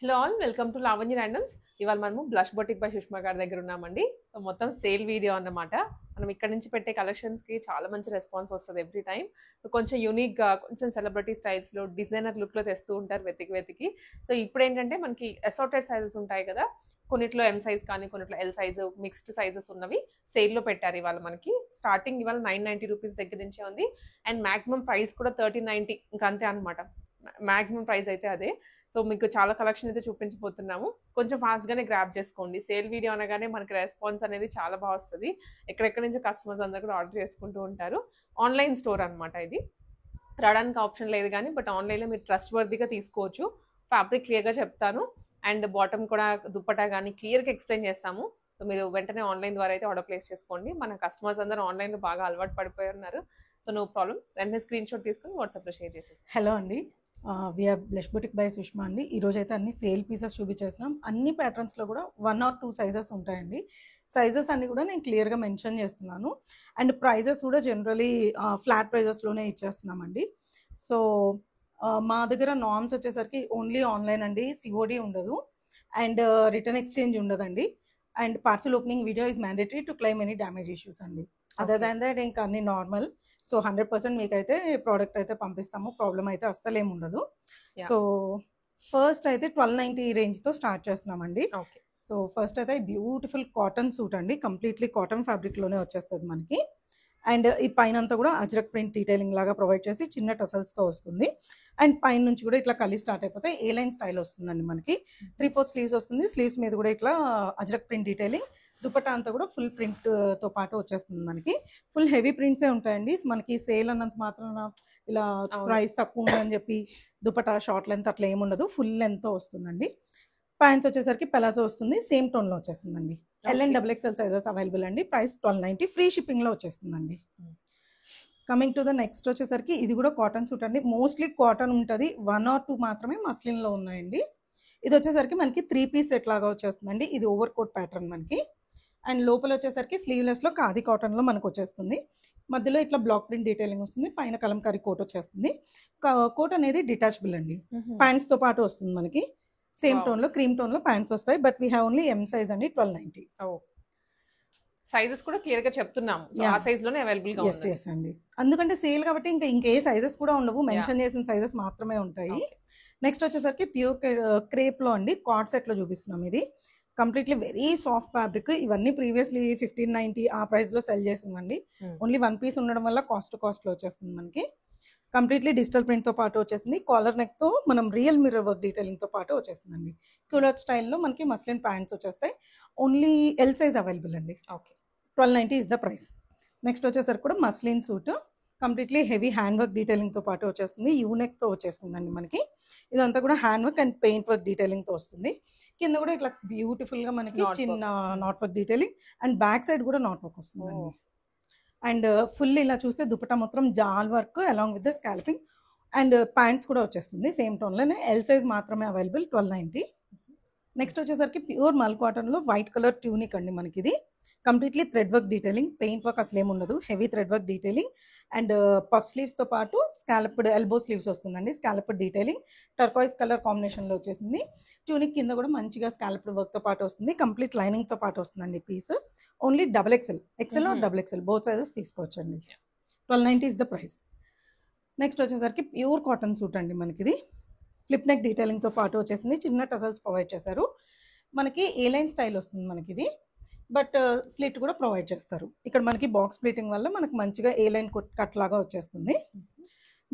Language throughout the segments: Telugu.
Hello all, welcome to Lavanya randoms. ఇవాళ మనము బ్లష్ బొటిక్ బై సుష్మా గారి దగ్గర ఉన్నామండి. సో మొత్తం సేల్ వీడియో అన్నమాట. మనం ఇక్కడ నుంచి పెట్టే కలెక్షన్స్కి చాలా మంచి రెస్పాన్స్ వస్తుంది ఎవ్రీ టైం. సో కొంచెం యూనిక్గా, కొంచెం సెలబ్రిటీ స్టైల్స్లో, డిజైనర్ లుక్లో తెస్తూ ఉంటారు వెతికి. సో ఇప్పుడు ఏంటంటే మనకి అసార్టెడ్ సైజెస్ ఉంటాయి కదా, కొన్నిట్లో ఎం సైజ్ కానీ కొన్నిట్లో ఎల్ సైజు మిక్స్డ్ సైజెస్ ఉన్నవి సేల్లో పెట్టారు. ఇవాళ మనకి స్టార్టింగ్ ఇవాళ 990 రూపీస్ దగ్గర నుంచే ఉంది. అండ్ మాక్సిమం ప్రైస్ కూడా 1390, ఇంకా అంతే అనమాట. మాక్సిమం ప్రైస్ అయితే అదే. సో మీకు చాలా కలెక్షన్ అయితే చూపించబోతున్నాము. కొంచెం ఫాస్ట్గానే గ్రాప్ చేసుకోండి. సేల్ వీడియో అనగానే మనకి రెస్పాన్స్ అనేది చాలా బాగా వస్తుంది. ఎక్కడెక్కడి నుంచి కస్టమర్స్ అందరూ కూడా ఆర్డర్ చేసుకుంటూ ఉంటారు. ఆన్లైన్ స్టోర్ అనమాట ఇది. రావడానికి ఆప్షన్ లేదు కానీ బట్ ఆన్లైన్లో మీరు ట్రస్ట్ వర్దీగా తీసుకోవచ్చు. ఫ్యాబ్రిక్ క్లియర్గా చెప్తాను. అండ్ బాటమ్ కూడా దుప్పటా కానీ క్లియర్గా ఎక్స్ప్లెయిన్ చేస్తాము. సో మీరు వెంటనే ఆన్లైన్ ద్వారా అయితే ఆర్డర్ ప్లేస్ చేసుకోండి. మన కస్టమర్స్ అందరూ ఆన్లైన్లో బాగా అలవాటు పడిపోయి ఉన్నారు. సో నో ప్రాబ్లం, వెంటనే స్క్రీన్ షాట్ తీసుకుని వాట్సాప్లో షేర్ చేసేసి. హలో అండి, we are Blush Boutique by Sushma అండి. ఈరోజు అయితే అన్ని సేల్ పీసెస్ చూపించేస్తున్నాం. అన్ని ప్యాటర్న్స్లో కూడా 1 or 2 సైజెస్ ఉంటాయండి. సైజెస్ అన్ని కూడా నేను క్లియర్గా మెన్షన్ చేస్తున్నాను. అండ్ ప్రైజెస్ కూడా జనరలీ ఫ్లాట్ ప్రైజెస్లోనే ఇచ్చేస్తున్నామండి. సో మా దగ్గర నార్మ్స్ వచ్చేసరికి ఓన్లీ ఆన్లైన్ అండి, సిఓడి ఉండదు. అండ్ రిటర్న్ ఎక్స్చేంజ్ ఉండదండి. And parcel opening video is mandatory to claim any damage issues అండి. అదర్ దాన్ దట్ ఇంకా అన్ని నార్మల్. సో 100% మీకైతే ప్రోడక్ట్ అయితే పంపిస్తాము, ప్రాబ్లం అయితే అస్సలు ఏమి ఉండదు. సో ఫస్ట్ అయితే 1290 రేంజ్తో స్టార్ట్ చేస్తున్నామండి. ఓకే. సో ఫస్ట్ అయితే బ్యూటిఫుల్ కాటన్ సూట్ అండి, కంప్లీట్లీ కాటన్ ఫ్యాబ్రిక్లోనే వచ్చేస్తుంది మనకి. అండ్ ఈ పైన అంతా కూడా అజ్రక్ ప్రింట్ డీటెయిలింగ్ లాగా ప్రొవైడ్ చేసి చిన్న టసల్స్తో వస్తుంది. అండ్ పైన నుంచి కూడా ఇట్లా కలి స్టార్ట్ అయిపోతే ఏ లైన్ స్టైల్ వస్తుందండి మనకి. 3/4 స్లీవ్స్ వస్తుంది. స్లీవ్స్ మీద కూడా ఇట్లా అజ్రక్ ప్రింట్ డీటెయిలింగ్, దుపట్టా అంతా కూడా ఫుల్ ప్రింట్తో పాటు వచ్చేస్తుంది మనకి. ఫుల్ హెవీ ప్రింట్సే ఉంటాయండి. మనకి సేల్ అన్నంత మాత్రం ఇలా ప్రైస్ తక్కువ ఉందని చెప్పి దుపట్టా షార్ట్ లెంత్ అట్లా ఏముండదు, ఫుల్ లెంత్తో వస్తుందండి. ప్యాంట్స్ వచ్చేసరికి పెలాసో వస్తుంది, సేమ్ టోన్లో వచ్చేస్తుందండి. L and XXL sizes available అండి. ప్రైస్ 1290, ఫ్రీ షిప్పింగ్లో వచ్చేస్తుందండి. కమింగ్ టు ద నెక్స్ట్ వచ్చేసరికి ఇది కూడా కాటన్ సూట్ అండి. మోస్ట్లీ కాటన్ ఉంటుంది, 1 or 2 మాత్రమే మస్లిన్లో ఉన్నాయండి. ఇది వచ్చేసరికి మనకి 3 పీస్ సెట్ లాగా వచ్చేస్తుందండి. ఇది ఓవర్ కోట్ ప్యాటర్న్ మనకి. అండ్ లోపల వచ్చేసరికి స్లీవ్లెస్లో ఖాదీ కాటన్లో మనకు వచ్చేస్తుంది. మధ్యలో ఇట్లా బ్లాక్ ప్రింట్ డీటెయిలింగ్ వస్తుంది, పైన కలంకారీ కోట్ వచ్చేస్తుంది. కోట్ అనేది డిటాచబుల్ అండి, ప్యాంట్స్తో పాటు వస్తుంది మనకి. సేమ్ టోన్లో క్రీమ్ టోన్లో ప్యాంట్స్ వస్తాయి. But we have only M size అండి, 1290. సైజెస్ కూడా క్లియర్ గా చెప్తున్నాము, ఆ సైజ్ లోనే అవైలబుల్ గా ఉంది. ఎస్ అండి, అందుకంటే సేల్ కాబట్టి ఇంకే సైజెస్ కూడా ఉండవు, మెన్షన్ చేసిన సైజెస్ మాత్రమే ఉంటాయి. నెక్స్ట్ వచ్చేసరికి ప్యూర్ క్రేప్ లో అండి, కార్డ్ సెట్ లో చూపిస్తున్నాం. ఇది కంప్లీట్లీ వెరీ సాఫ్ట్ ఫ్యాబ్రిక్. ఇవన్నీ ప్రీవియస్లీ 1590 ఆ ప్రైస్ లో సెల్ చేసిందండి. ఓన్లీ 1 పీస్ ఉండడం వల్ల కాస్ట్ లో వచ్చేస్తుంది మనకి. కంప్లీట్లీ డిజిటల్ ప్రింట్తో పాటు వచ్చేసింది. కాలర్ నెక్తో మనం రియల్ మిర్రర్ వర్క్ డీటెయిలింగ్తో పాటు వచ్చేస్తుందండి. క్యూలర్ స్టైల్లో మనకి మస్లిన్ ప్యాంట్స్ వచ్చేస్తాయి. ఓన్లీ ఎల్ సైజ్ అవైలబుల్ అండి. Okay, 1290 is the price. Next వచ్చేసరికి కూడా muslin suit, completely heavy hand work డీటెయిలింగ్తో పాటు వచ్చేస్తుంది. యూనెక్తో వచ్చేస్తుందండి మనకి. ఇదంతా కూడా hand work and paint work డీటెయిలింగ్తో వస్తుంది. కింద కూడా ఇట్లా బ్యూటిఫుల్గా మనకి చిన్న knot work detailing and back side కూడా నాట్ వర్క్ వస్తుందండి. అండ్ ఫుల్ ఇలా చూస్తే దుపట్టా మొత్తం జాల్ work along with the scalloping. And pants కూడా వచ్చేస్తుంది సేమ్ టోన్లోనే. ఎల్ సైజ్ మాత్రమే అవైలబుల్, 1290. నెక్స్ట్ వచ్చేసరికి ప్యూర్ మల్ కాటన్లో వైట్ కలర్ ట్యూనిక్ అండి మనకి. ఇది completely thread work detailing, paint work అసలు ఏమి ఉండదు, heavy thread work detailing. And puff స్లీవ్స్తో పాటు స్కాలప్డ్ ఎల్బో స్లీవ్స్ వస్తుందండి. స్కాలప్డ్ డీటెయిలింగ్ టర్కాయిస్ కలర్ కాంబినేషన్లో వచ్చేసింది. ట్యూనిక్ కింద కూడా మంచిగా స్కాలప్డ్ వర్క్తో పాటు వస్తుంది. కంప్లీట్ లైనింగ్తో పాటు వస్తుందండి piece. Only XXL or XXL both sizes తీసుకోవచ్చండి. 1290 ఇస్ ద ప్రైస్. నెక్స్ట్ వచ్చేసరికి ప్యూర్ కాటన్ సూట్ అండి మనకి. ఇది ఫ్లిప్ నెక్ డీటెయిలింగ్తో పాటు వచ్చేసింది. చిన్న టసల్స్ ప్రొవైడ్ చేశారు మనకి. ఏ లైన్ స్టైల్ వస్తుంది మనకి ఇది, బట్ స్లిట్ కూడా ప్రొవైడ్ చేస్తారు. ఇక్కడ మనకి బాక్స్ ప్లీటింగ్ వల్ల మనకి మంచిగా ఏ లైన్ కట్ లాగా వచ్చేస్తుంది.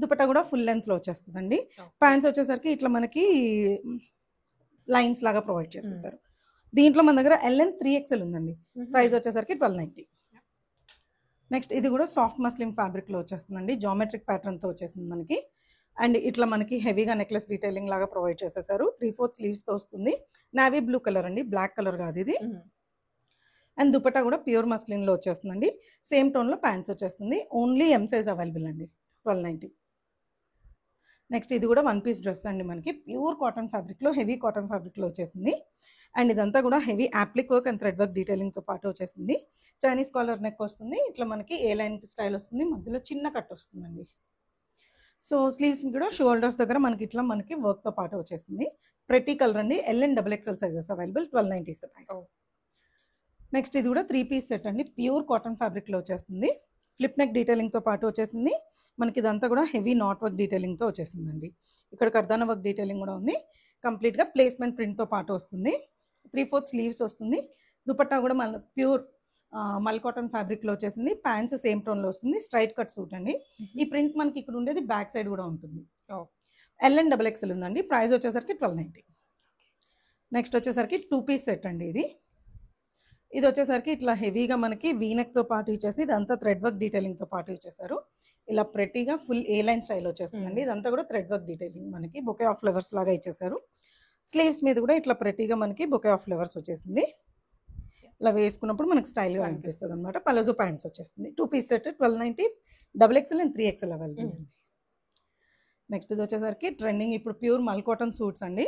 దుపట్టా కూడా ఫుల్ లెంత్లో వచ్చేస్తుందండి. ప్యాంట్స్ వచ్చేసరికి ఇట్లా మనకి లైన్స్ లాగా ప్రొవైడ్ చేసేసారు. దీంట్లో మన దగ్గర LN 3XL ఉందండి. ప్రైస్ వచ్చేసరికి 1290. నెక్స్ట్ ఇది కూడా సాఫ్ట్ మస్లిన్ ఫ్యాబ్రిక్లో వచ్చేస్తుందండి. జామెట్రిక్ ప్యాటర్న్తో వచ్చేసింది మనకి. అండ్ ఇట్లా మనకి హెవీగా నెక్లెస్ డీటెయిలింగ్ లాగా ప్రొవైడ్ చేసేసారు. 3/4 స్లీవ్స్తో వస్తుంది. నావీ బ్లూ కలర్ అండి, బ్లాక్ కలర్ కాదు ఇది. అండ్ దుపట్టా కూడా ప్యూర్ మస్లిన్లో వచ్చేస్తుందండి. సేమ్ టోన్లో ప్యాంట్స్ వచ్చేస్తుంది. ఓన్లీ ఎం సైజ్ అవైలబుల్ అండి, 1290. నెక్స్ట్ ఇది కూడా 1 పీస్ డ్రెస్ అండి మనకి. ప్యూర్ కాటన్ ఫ్యాబ్రిక్లో, హెవీ కాటన్ ఫ్యాబ్రిక్లో వచ్చేసింది. అండ్ ఇదంతా కూడా heavy appliqué work and thread work డీటెయిలింగ్తో పాటు వచ్చేసింది. చైనీస్ కాలర్ నెక్ వస్తుంది. ఇట్లా మనకి ఏ లైన్ స్టైల్ వస్తుంది, మధ్యలో చిన్న కట్ వస్తుందండి. సో స్లీవ్స్ కూడా షోల్డర్స్ దగ్గర మనకి ఇట్లా మనకి వర్క్ తో పాటు వచ్చేస్తుంది. ప్రతి కలర్ అండి. L and double XL sizes available. 1290 is the price. Next ఇది కూడా 3 పీస్ సెట్ అండి. ప్యూర్ కాటన్ ఫ్యాబ్రిక్ లో వచ్చేస్తుంది. ఫ్లిప్ నెక్ డీటెయిలింగ్ తో పాటు వచ్చేసింది మనకి. ఇదంతా కూడా హెవీ నాట్ వర్క్ డీటెయిలింగ్ తో వచ్చేసిందండి. ఇక్కడ కర్దానా వర్క్ డీటెయిలింగ్ కూడా ఉంది. కంప్లీట్ గా ప్లేస్మెంట్ ప్రింట్ తో పాటు వస్తుంది. 3/4 స్లీవ్స్ వస్తుంది. దుపట్టా కూడా మన ప్యూర్ మల్ కాటన్ ఫ్యాబ్రిక్ లో వచ్చేసింది. ప్యాంట్స్ సేమ్ టోన్ లో వస్తుంది. స్ట్రైట్ కట్ సూట్ అండి. ఈ ప్రింట్ మనకి ఇక్కడ ఉండేది బ్యాక్ సైడ్ కూడా ఉంటుంది. ఎల్ అండ్ డబుల్ ఎక్స్ఎల్ ఉందండి. ప్రైస్ వచ్చేసరికి 1290. నెక్స్ట్ వచ్చేసరికి 2 పీస్ సెట్ అండి. ఇది వచ్చేసరికి ఇట్లా హెవీగా మనకి వీనెక్ తో పాటు ఇచ్చేసి ఇదంతా థ్రెడ్ వర్క్ డీటెయిలింగ్ తో పాటు ఇచ్చేసారు. ఇలా ప్రెట్టీగా ఫుల్ ఏ లైన్ స్టైల్ వచ్చేస్తుందండి. ఇదంతా కూడా థ్రెడ్ వర్క్ డీటెయిలింగ్ మనకి బొకే ఆఫ్ ఫ్లవర్స్ లాగా ఇచ్చేసారు. స్లీవ్స్ మీద కూడా ఇట్లా ప్రెట్టీగా మనకి బొకే ఆఫ్ ఫ్లవర్స్ వచ్చేసింది. ఇలా వేసుకున్నప్పుడు మనకి స్టైల్ గా అనిపిస్తుంది అనమాట. పలాజో ప్యాంట్స్ వచ్చేస్తుంది. 2 piece set 1290. Double XL and 3XL available అండి. నెక్స్ట్ ఇది వచ్చేసరికి ట్రెండింగ్ ఇప్పుడు ప్యూర్ మల్ కాటన్ సూట్స్ అండి.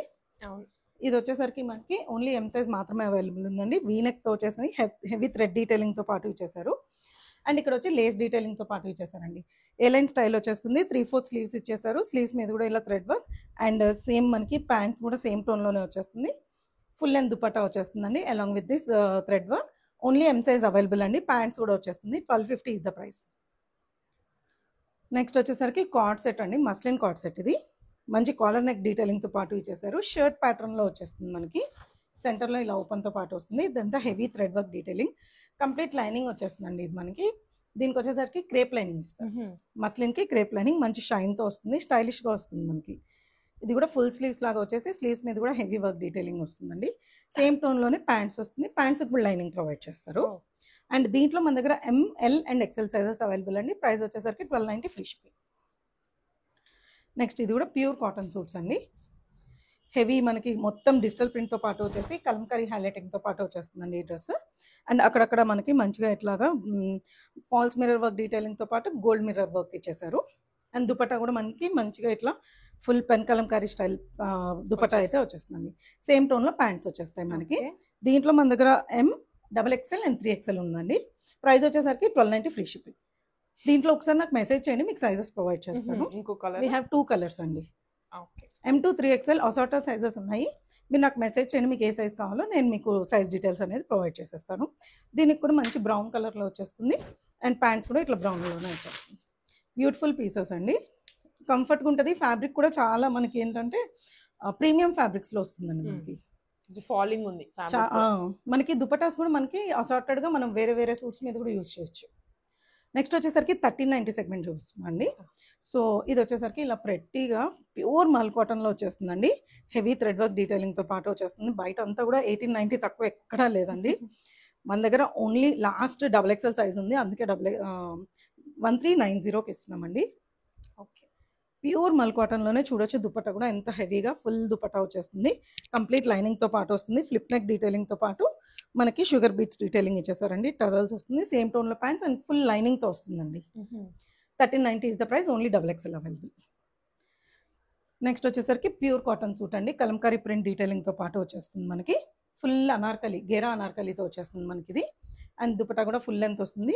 ఇది వచ్చేసరికి మనకి ఓన్లీ ఎం సైజ్ మాత్రమే అవైలబుల్ ఉందండి. వీనెక్ తో వచ్చేసి హెవీ థ్రెడ్ డీటెయిలింగ్ తో పాటు ఇచ్చేసారు. అండ్ ఇక్కడ వచ్చి లేస్ డీటెయిలింగ్ తో పాటు ఇచ్చేసారండి. ఏ లైన్ స్టైల్ వచ్చేస్తుంది. 3/4 స్లీవ్స్ ఇచ్చేసారు. స్లీవ్స్ మీద కూడా ఇలా థ్రెడ్ వర్క్ అండ్ సేమ్ మనకి ప్యాంట్స్ కూడా సేమ్ టోన్ లోనే వచ్చేస్తుంది. ఫుల్ లెంత్ దుపట్టా వచ్చేస్తుందండి along with this thread work. Only M size available అండి. ప్యాంట్స్ కూడా వచ్చేస్తుంది. 1250 ఇస్ ద ప్రైస్. నెక్స్ట్ వచ్చేసరికి కార్డ్ సెట్ అండి. Muslin card set. ఇది మంచి కాలర్ నెక్ డీటెయిలింగ్ తో పాటు ఇచ్చేసారు. షర్ట్ ప్యాటర్న్ లో వచ్చేస్తుంది మనకి. సెంటర్ లో ఇలా ఓపెన్ తో పాటు వస్తుంది. ఇదంతా heavy thread work detailing. Complete lining వచ్చేస్తుందండి. ఇది మనకి దీనికి వచ్చేసరికి క్రేప్ లైనింగ్ ఇస్తారు. మస్లిన్ కి క్రేప్ లైనింగ్ మంచి షైన్ తో వస్తుంది. స్టైలిష్ గా వస్తుంది మనకి. ఇది కూడా ఫుల్ స్లీవ్స్ లాగా వచ్చేసి స్లీవ్స్ మీద కూడా హెవీ వర్క్ డీటెయిలింగ్ వస్తుందండి. సేమ్ టోన్ లోనే ప్యాంట్స్ వస్తుంది. ప్యాంట్స్ కూడా లైనింగ్ ప్రొవైడ్ చేస్తారు. అండ్ దీంట్లో మన దగ్గర ML and XL sizes available అండి. ప్రైస్ వచ్చేసరికి 1290 ఫ్రీ షిప్పింగ్. నెక్స్ట్ ఇది కూడా ప్యూర్ కాటన్ సూట్స్ అండి. హెవీ మనకి మొత్తం డిజిటల్ ప్రింట్ తో పాటు వచ్చేసి కలంకరీ హైలైటింగ్ తో పాటు వచ్చేస్తుందండి ఈ డ్రెస్. అండ్ అక్కడక్కడ మనకి మంచిగా ఇట్లాగా ఫాల్స్ మిర్రర్ వర్క్ డీటెయిలింగ్ తో పాటు గోల్డ్ మిర్రర్ వర్క్ ఇచ్చేసారు. అండ్ దుపట్టా కూడా మనకి మంచిగా ఇట్లా full pen Kalamkari style dupatta అయితే వచ్చేస్తుందండి. సేమ్ టోన్ లో ప్యాంట్స్ వచ్చేస్తాయి మనకి. దీంట్లో మన దగ్గర M, XXL అండ్ 3XL ఉందండి. ప్రైస్ వచ్చేసరికి 1290 ఫ్రీ షిప్పింగ్. దీంట్లో ఒకసారి నాకు మెసేజ్ చేయండి, మీకు సైజెస్ ప్రొవైడ్ చేస్తాను. వీ హ్యావ్ 2 కలర్స్ అండి. M2 3XL అసార్టర్ సైజెస్ ఉన్నాయి. మీరు నాకు మెసేజ్ చేయండి మీకు ఏ సైజ్ కావాలో, నేను మీకు సైజ్ డీటెయిల్స్ అనేది ప్రొవైడ్ చేసేస్తాను. దీనికి కూడా మంచి బ్రౌన్ కలర్లో వచ్చేస్తుంది. అండ్ ప్యాంట్స్ కూడా ఇట్లా బ్రౌన్లోనే వచ్చేస్తుంది. బ్యూటిఫుల్ పీసెస్ అండి. కంఫర్ట్గా ఉంటుంది. ఫ్యాబ్రిక్ కూడా చాలా మనకి ఏంటంటే ప్రీమియం ఫ్యాబ్రిక్స్లో వస్తుందండి. మనకి ఫాలింగ్ ఉంది. మనకి దుపటాస్ కూడా మనకి అసార్టెడ్గా మనం వేరే వేరే సూట్స్ మీద కూడా యూజ్ చేయొచ్చు. నెక్స్ట్ వచ్చేసరికి 1390 సెగ్మెంట్ చూపిస్తామండి. సో ఇది వచ్చేసరికి ఇలా ప్రెట్టీగా ప్యూర్ మల్ కాటన్లో వచ్చేస్తుందండి. హెవీ థ్రెడ్ వర్క్ డీటెయిలింగ్తో పాటు వచ్చేస్తుంది. బయట అంతా కూడా 1890 తక్కువ ఎక్కడా లేదండి. మన దగ్గర ఓన్లీ లాస్ట్ XXL సైజ్ ఉంది. అందుకే 1390కి ఇస్తున్నామండి. ఓకే, ప్యూర్ మల్ కాటన్లోనే చూడొచ్చు. దుపట్టా కూడా ఎంత హెవీగా ఫుల్ దుపట్టా వచ్చేస్తుంది. కంప్లీట్ లైనింగ్తో పాటు వస్తుంది. ఫ్లిప్ నెక్ డీటెయిలింగ్తో పాటు మనకి షుగర్ బీట్స్ డీటెయిలింగ్ ఇచ్చేసారండి. టజల్స్ వస్తుంది. సేమ్ టోన్లో ప్యాంట్స్ అండ్ ఫుల్ లైనింగ్తో వస్తుందండి. 1390 is the price. Only XXL available. Next వచ్చేసరికి ప్యూర్ కాటన్ సూట్ అండి. కలంకారీ ప్రింట్ డీటెయిలింగ్తో పాటు వచ్చేస్తుంది మనకి. ఫుల్ అనార్కలి, గేరా అనార్కలితో వచ్చేస్తుంది మనకి ఇది. అండ్ దుపట్టా కూడా ఫుల్ లెంత్ వస్తుంది.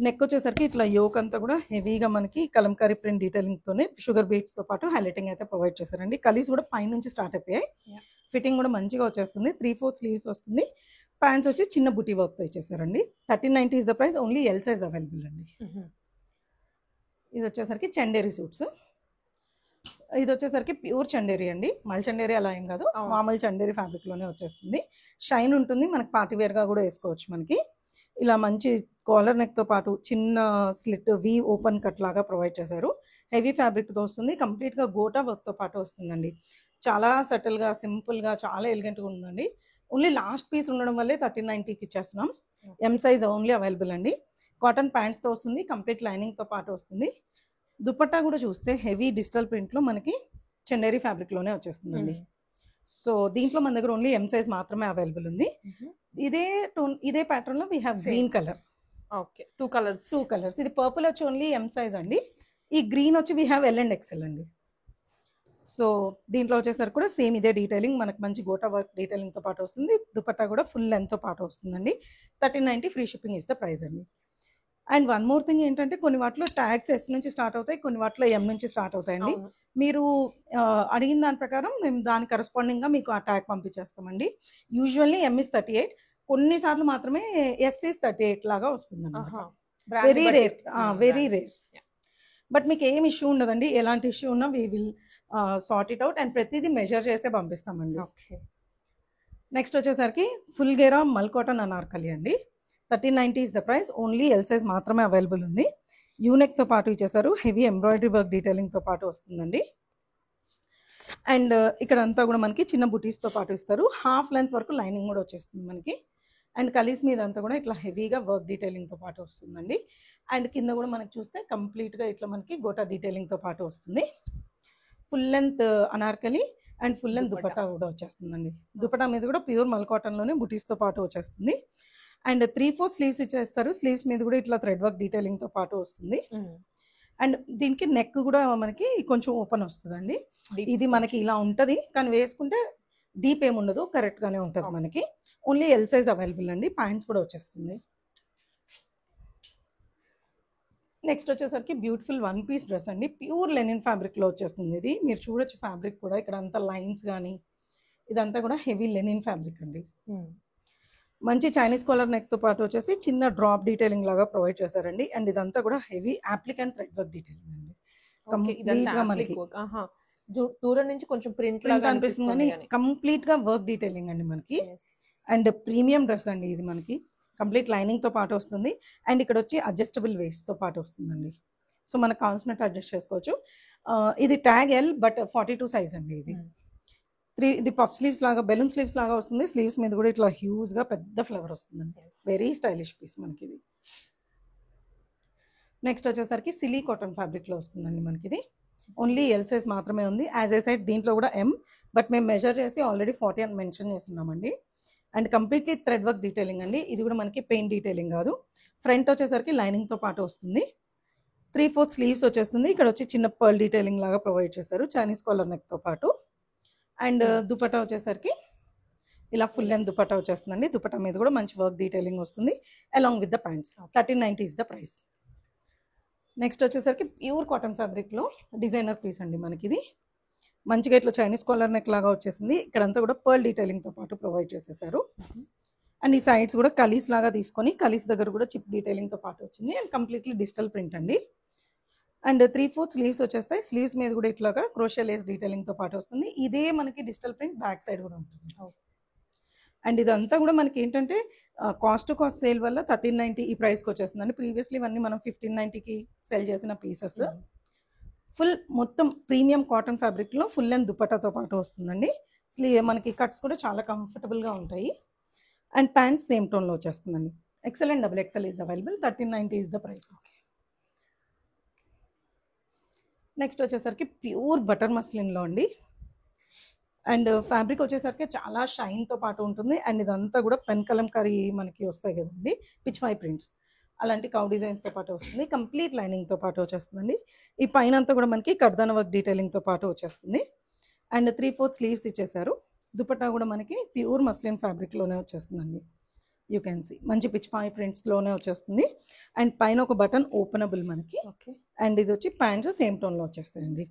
నెక్ వచ్చేసరికి ఇట్లా యోక్ అంతా కూడా హెవీగా మనకి కలంకారీ ప్రింట్ డీటెయిలింగ్తోనే షుగర్ బీట్స్తో పాటు హైలైటింగ్ అయితే ప్రొవైడ్ చేశారండి. కలీస్ కూడా పై నుంచి స్టార్ట్ అయిపోయాయి. ఫిట్టింగ్ కూడా మంచిగా వచ్చేస్తుంది. 3/4 స్లీవ్స్ వస్తుంది. ప్యాంట్స్ వచ్చి చిన్న బుటీ వర్క్తో ఇచ్చేసారండి. 1390 is the price. Only L size available అండి. ఇది వచ్చేసరికి చందేరి సూట్స్. ఇది వచ్చేసరికి ప్యూర్ చందేరి అండి. మల్ చందేరి అలా ఏం కాదు, మామూలు చందేరి ఫ్యాబ్రిక్ లోనే వచ్చేస్తుంది. షైన్ ఉంటుంది. మనకి పార్టీ వేర్ గా కూడా వేసుకోవచ్చు. మనకి ఇలా మంచి కాలర్ నెక్ తో పాటు చిన్న స్లిట్ వి ఓపెన్ కట్ లాగా ప్రొవైడ్ చేశారు. హెవీ ఫ్యాబ్రిక్ తో వస్తుంది. కంప్లీట్ గా గోటా వర్క్ తో పాటు వస్తుందండి. చాలా సటిల్ గా సింపుల్ గా చాలా ఎలిగెంట్ గా ఉందండి. ఓన్లీ లాస్ట్ పీస్ ఉండడం వల్లే 1390కి ఇచ్చేస్తున్నాం. ఎం సైజ్ ఓన్లీ అవైలబుల్ అండి. కాటన్ ప్యాంట్స్ తో వస్తుంది. కంప్లీట్ లైనింగ్ తో పాటు వస్తుంది. దుపట్టా కూడా చూస్తే హెవీ డిజిటల్ ప్రింట్ లో మనకి చందేరి ఫ్యాబ్రిక్ లోనే వచ్చేస్తుందండి. సో దీంట్లో మన దగ్గర ఓన్లీ ఎం సైజ్ మాత్రమే అవైలబుల్ ఉంది. ఇదే ప్యాటర్న్ లో we have green colour. Okay, 2 colours. ఇది పర్పుల్ వచ్చి ఓన్లీ ఎం సైజ్ అండి. ఈ గ్రీన్ వచ్చి we have L and XL అండి. సో దీంట్లో వచ్చేసరికి కూడా సేమ్ ఇదే డీటెయిలింగ్ మనకి మంచి గోటా వర్క్ డీటెయిలింగ్ తో పాటు వస్తుంది. దుపట్టా కూడా ఫుల్ లెంత్ తో పాటు వస్తుందండి. 1390 free shipping is the price అండి. అండ్ వన్ మోర్ థింగ్ ఏంటంటే కొన్ని వాటిలో ట్యాగ్స్ ఎస్ నుంచి స్టార్ట్ అవుతాయి, కొన్ని వాటిలో ఎం నుంచి స్టార్ట్ అవుతాయండి. అవును. మీరు అడిగిన దాని ప్రకారం మేము దాని కరస్పాండింగ్గా మీకు ఆ ట్యాగ్ పంపించేస్తామండి. యూజువల్లీ ఎం ఇస్ 38, కొన్నిసార్లు మాత్రమే ఎస్ ఇస్ 38 లాగా వస్తుంది. Very rare, very rare. But మీకు ఏం ఇష్యూ ఉండదండి, ఎలాంటి ఇష్యూ ఉన్నా we will sort it out and ప్రతిదీ మెజర్ చేసే పంపిస్తామండి. ఓకే. నెక్స్ట్ వచ్చేసరికి ఫుల్ గేరా మల్ కాటన్ అనార్కలి అండి. 1390 is the price. Only L size మాత్రమే అవైలబుల్ ఉంది. యూనెక్తో పాటు ఇచ్చేసారు, హెవీ ఎంబ్రాయిడరీ వర్క్ డీటెయిలింగ్తో పాటు వస్తుందండి. అండ్ ఇక్కడ అంతా కూడా మనకి చిన్న బుటీస్తో పాటు ఇస్తారు. హాఫ్ లెంత్ వరకు లైనింగ్ కూడా వచ్చేస్తుంది మనకి. అండ్ కలీస్ మీద అంతా కూడా ఇట్లా హెవీగా వర్క్ డీటెయిలింగ్తో పాటు వస్తుందండి. అండ్ కింద కూడా మనకి చూస్తే కంప్లీట్గా ఇట్లా మనకి గోటా డీటెయిలింగ్తో పాటు వస్తుంది. Full length Anarkali and full length dupatta కూడా వచ్చేస్తుందండి. దుపట్టా మీద కూడా ప్యూర్ మల్ కాటన్లోనే బుటీస్తో పాటు వచ్చేస్తుంది. అండ్ 3/4 స్లీవ్స్ ఇచ్చేస్తారు. స్లీవ్స్ మీద కూడా ఇట్లా థ్రెడ్ వర్క్ డీటెయిలింగ్తో పాటు వస్తుంది. అండ్ దీనికి నెక్ కూడా మనకి కొంచెం ఓపెన్ వస్తుందండి. ఇది మనకి ఇలా ఉంటుంది, కానీ వేసుకుంటే డీప్ ఏమి ఉండదు, కరెక్ట్గానే ఉంటుంది మనకి. ఓన్లీ ఎల్ సైజ్ అవైలబుల్ అండి. ప్యాంట్స్ కూడా వచ్చేస్తుంది. నెక్స్ట్ వచ్చేసరికి బ్యూటిఫుల్ వన్ పీస్ డ్రెస్ అండి. ప్యూర్ లెనిన్ ఫ్యాబ్రిక్లో వచ్చేస్తుంది. ఇది మీరు చూడొచ్చు ఫ్యాబ్రిక్ కూడా, ఇక్కడ అంతా లైన్స్ కానీ ఇదంతా కూడా హెవీ లెనిన్ ఫ్యాబ్రిక్ అండి. మంచి చైనీస్ కాలర్ నెక్తో పాటు వచ్చేసి చిన్న డ్రాప్ డీటెయిలింగ్ లాగా ప్రొవైడ్ చేశారండి. అండ్ ఇదంతా కూడా హెవీ అప్లిక్ థ్రెడ్ వర్క్ డీటెయిలింగ్ అండి. కంప్లీట్గా మనకి దూరం నుంచి కొంచెం ప్రింట్ అనిపిస్తుంది, కంప్లీట్ గా వర్క్ డీటెయిలింగ్ అండి మనకి. అండ్ ప్రీమియం డ్రెస్ అండి ఇది. మనకి కంప్లీట్ లైనింగ్ తో పాటు వస్తుంది. అండ్ ఇక్కడ వచ్చి అడ్జస్టబుల్ వేస్ట్ తో పాటు వస్తుందండి. సో మనకు కావాల్సినట్టు అడ్జస్ట్ చేసుకోవచ్చు. ఇది ట్యాగ్ ఎల్, బట్ 42 సైజ్ అండి ఇది. ఇది పఫ్ స్లీవ్స్ లాగా, బెలూన్ స్లీవ్స్ లాగా వస్తుంది. స్లీవ్స్ మీద కూడా ఇట్లా హ్యూజ్ గా పెద్ద ఫ్లవర్ వస్తుందండి. వెరీ స్టైలిష్ పీస్ మనకి ఇది. నెక్స్ట్ వచ్చేసరికి సిలీ కాటన్ ఫ్యాబ్రిక్ లో వస్తుందండి మనకి. ఇది ఓన్లీ ఎల్ సైజ్ మాత్రమే ఉంది. యాజ్ ఏ సైడ్ దీంట్లో కూడా ఎం, బట్ మేము మెజర్ చేసి ఆల్రెడీ 40 అని మెన్షన్ చేస్తున్నామండి. And completely thread work detailing అండి. ఇది కూడా మనకి పెయిన్ డీటెయిలింగ్ కాదు. ఫ్రంట్ వచ్చేసరికి లైనింగ్తో పాటు వస్తుంది. 3/4 స్లీవ్స్ వచ్చేస్తుంది. ఇక్కడ వచ్చి చిన్న పర్ల్ డీటెయిలింగ్ లాగా ప్రొవైడ్ చేశారు చైనీస్ కాలర్ నెక్తో పాటు. అండ్ దుపట్టా వచ్చేసరికి ఇలా ఫుల్ లెంత్ దుపట్టా వచ్చేస్తుందండి. దుపట్టా మీద కూడా మంచి వర్క్ డీటెయిలింగ్ వస్తుంది along with the pants. 1390 is the price. Next వచ్చేసరికి ప్యూర్ కాటన్ ఫ్యాబ్రిక్లో డిజైనర్ పీస్ అండి మనకి. ఇది మంచిగా ఇట్లా చైనీస్ కాలర్ నెక్ లాగా వచ్చేసింది. ఇక్కడంతా కూడా పర్ల్ డీటెయిలింగ్తో పాటు ప్రొవైడ్ చేసేసారు. అండ్ ఈ సైడ్స్ కూడా కలీస్ లాగా తీసుకొని కలీస్ దగ్గర కూడా చిప్ డీటెయిలింగ్తో పాటు వచ్చింది. అండ్ కంప్లీట్లీ డిజిటల్ ప్రింట్ అండి. అండ్ 3/4 స్లీవ్స్ వచ్చేస్తాయి. స్లీవ్స్ మీద కూడా ఇట్లాగా క్రోషియా లేస్ డీటెయిలింగ్తో పాటు వస్తుంది. ఇదే మనకి డిజిటల్ ప్రింట్ బ్యాక్ సైడ్ కూడా ఉంటుంది. అండ్ ఇదంతా కూడా మనకి ఏంటంటే కాస్ట్ టు కాస్ట్ సేల్ వల్ల 1390 ఈ ప్రైస్కి వచ్చేస్తుందండి. ప్రీవియస్లీ ఇవన్నీ మనం 1590కి సెల్ చేసిన పీసెస్. ఫుల్ మొత్తం ప్రీమియం కాటన్ ఫ్యాబ్రిక్లో ఫుల్ లెంత్ దుపట్టాతో పాటు వస్తుందండి. మనకి కట్స్ కూడా చాలా కంఫర్టబుల్గా ఉంటాయి. అండ్ ప్యాంట్స్ సేమ్ టోన్లో వచ్చేస్తుందండి. XL and XXL is available. 1390 is the price. Next వచ్చేసరికి ప్యూర్ బటర్ మస్లిన్లో అండి. అండ్ ఫ్యాబ్రిక్ వచ్చేసరికి చాలా షైన్తో పాటు ఉంటుంది. అండ్ ఇదంతా కూడా పెన్ కలంకారీ మనకి వస్తాయి కదండి, పిచ్వాయ్ ప్రింట్స్, అలాంటి కౌ డిజైన్స్తో పాటు వస్తుంది. కంప్లీట్ లైనింగ్తో పాటు వచ్చేస్తుందండి. ఈ పైన అంతా కూడా మనకి కర్దాన వర్క్ డీటెయిలింగ్తో పాటు వచ్చేస్తుంది. అండ్ 3/4 స్లీవ్స్ ఇచ్చేసారు. దుపట్టా కూడా మనకి ప్యూర్ మస్లిన్ ఫ్యాబ్రిక్లోనే వచ్చేస్తుందండి. యూ కెన్ సీ మంచి పిచ్వాయ్ ప్రింట్స్లోనే వచ్చేస్తుంది. అండ్ పైన ఒక బటన్ ఓపెనబుల్ మనకి. అండ్ ఇది వచ్చి ప్యాంట్స్ సేమ్ టోన్లో వచ్చేస్తాయండి.